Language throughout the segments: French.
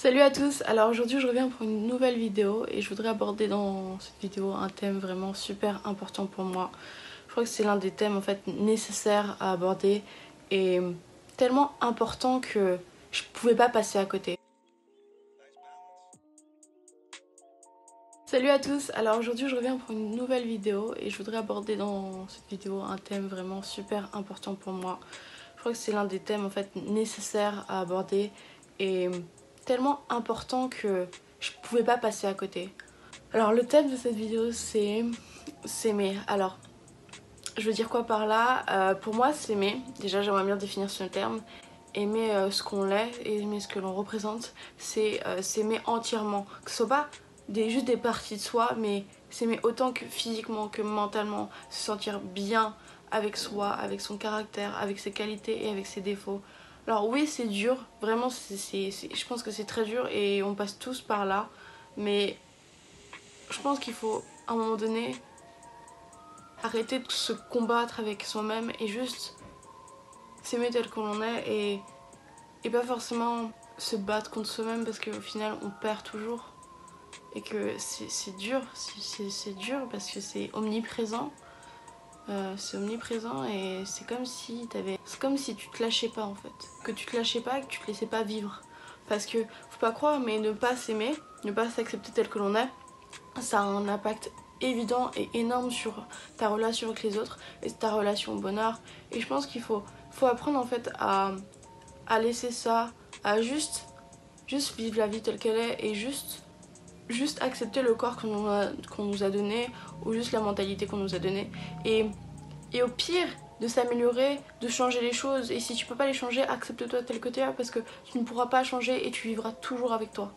Salut à tous, alors aujourd'hui je reviens pour une nouvelle vidéo et je voudrais aborder dans cette vidéo un thème vraiment super important pour moi. Je crois que c'est l'un des thèmes en fait nécessaires à aborder et tellement important que je pouvais pas passer à côté. Salut à tous, alors aujourd'hui je reviens pour une nouvelle vidéo et je voudrais aborder dans cette vidéo un thème vraiment super important pour moi. Je crois que c'est l'un des thèmes en fait nécessaires à aborder et tellement important que je pouvais pas passer à côté. Alors le thème de cette vidéo c'est s'aimer. Alors je veux dire quoi par là? Pour moi s'aimer, déjà j'aimerais bien définir ce terme. Aimer ce qu'on est, aimer ce que l'on représente, c'est s'aimer entièrement. Que ce soit pas juste des parties de soi, mais s'aimer autant que physiquement, que mentalement, se sentir bien avec soi, avec son caractère, avec ses qualités et avec ses défauts. Alors oui c'est dur, vraiment je pense que c'est très dur et on passe tous par là, mais je pense qu'il faut à un moment donné arrêter de se combattre avec soi-même et juste s'aimer tel que l'on est et pas forcément se battre contre soi-même parce qu'au final on perd toujours et que c'est dur, c'est dur parce que c'est omniprésent. C'est omniprésent et c'est comme si tu te lâchais pas en fait, que tu te lâchais pas et que tu te laissais pas vivre, parce que faut pas croire mais ne pas s'aimer, ne pas s'accepter tel que l'on est, ça a un impact évident et énorme sur ta relation avec les autres et ta relation au bonheur. Et je pense qu'il faut apprendre en fait à laisser ça, à juste vivre la vie telle qu'elle est et juste accepter le corps qu'on nous a donné ou juste la mentalité qu'on nous a donnée et au pire de s'améliorer, de changer les choses. Et si tu peux pas les changer, accepte-toi tel que tu es parce que tu ne pourras pas changer et tu vivras toujours avec toi.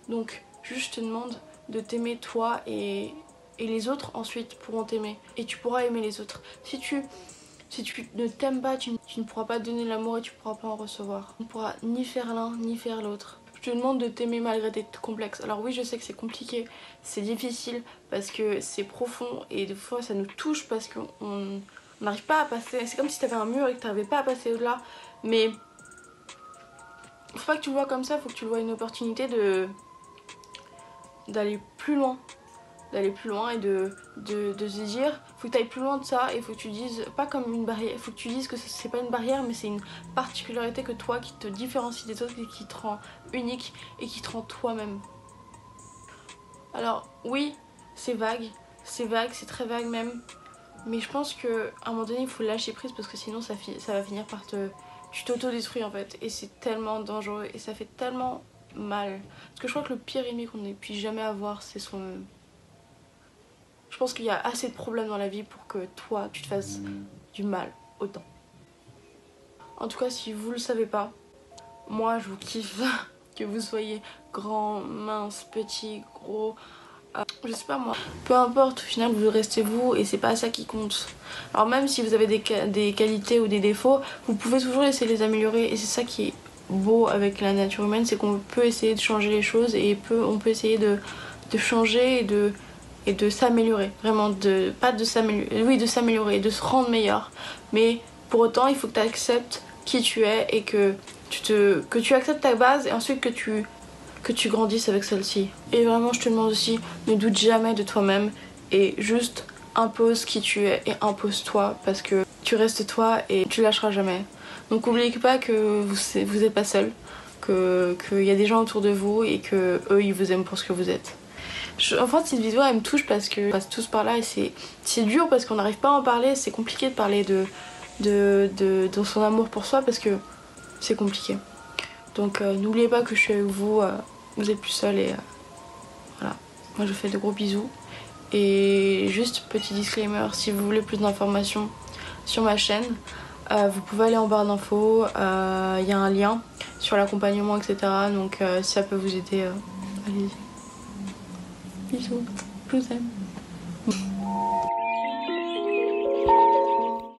Donc juste je te demande de t'aimer toi et les autres ensuite pourront t'aimer et tu pourras aimer les autres. Si tu ne t'aimes pas, tu ne pourras pas donner l'amour et tu ne pourras pas en recevoir. Tu ne pourras ni faire l'un ni faire l'autre. Je te demande de t'aimer malgré tes complexes. Alors oui je sais que c'est compliqué, c'est difficile parce que c'est profond et des fois ça nous touche parce qu'on n'arrive pas à passer. C'est comme si t'avais un mur et que t'arrivais pas à passer au-delà. Mais faut pas que tu le vois comme ça, faut que tu le vois une opportunité d'aller plus loin. Et de se dire faut que tu ailles plus loin de ça et faut que tu dises pas comme une barrière, faut que tu dises que c'est pas une barrière mais c'est une particularité que toi qui te différencie des autres et qui te rend unique et qui te rend toi-même. Alors oui c'est vague, c'est très vague même, mais je pense qu'à un moment donné il faut lâcher prise parce que sinon ça va finir par tu t'auto-détruis en fait et c'est tellement dangereux et ça fait tellement mal. Parce que je crois que le pire ennemi qu'on ait pu jamais avoir c'est soi-même. Je pense qu'il y a assez de problèmes dans la vie pour que toi tu te fasses du mal autant. En tout cas si vous le savez pas, moi je vous kiffe. Que vous soyez grand, mince, petit, gros, je sais pas moi. Peu importe, au final vous restez vous et c'est pas ça qui compte. Alors même si vous avez des qualités ou des défauts, vous pouvez toujours essayer de les améliorer et c'est ça qui est beau avec la nature humaine, c'est qu'on peut essayer de changer les choses et on peut essayer de changer et de s'améliorer. Vraiment, de s'améliorer, de se rendre meilleur. Mais pour autant, il faut que tu acceptes qui tu es et que tu acceptes ta base et ensuite que tu grandisses avec celle-ci. Et vraiment, je te demande aussi, ne doute jamais de toi-même et juste impose qui tu es et impose-toi parce que tu restes toi et tu lâcheras jamais. Donc n'oubliez pas que vous êtes pas seul, qu'il y a des gens autour de vous et que eux ils vous aiment pour ce que vous êtes. En fait cette vidéo elle me touche parce que on passe tous par là et c'est dur parce qu'on n'arrive pas à en parler, c'est compliqué de parler de son amour pour soi parce que c'est compliqué. Donc n'oubliez pas que je suis avec vous, vous êtes plus seul et voilà. Moi je vous fais de gros bisous. Et juste petit disclaimer, si vous voulez plus d'informations sur ma chaîne, vous pouvez aller en barre d'infos, il y a un lien sur l'accompagnement etc. Donc si ça peut vous aider, allez-y. Bisous, je vous aime.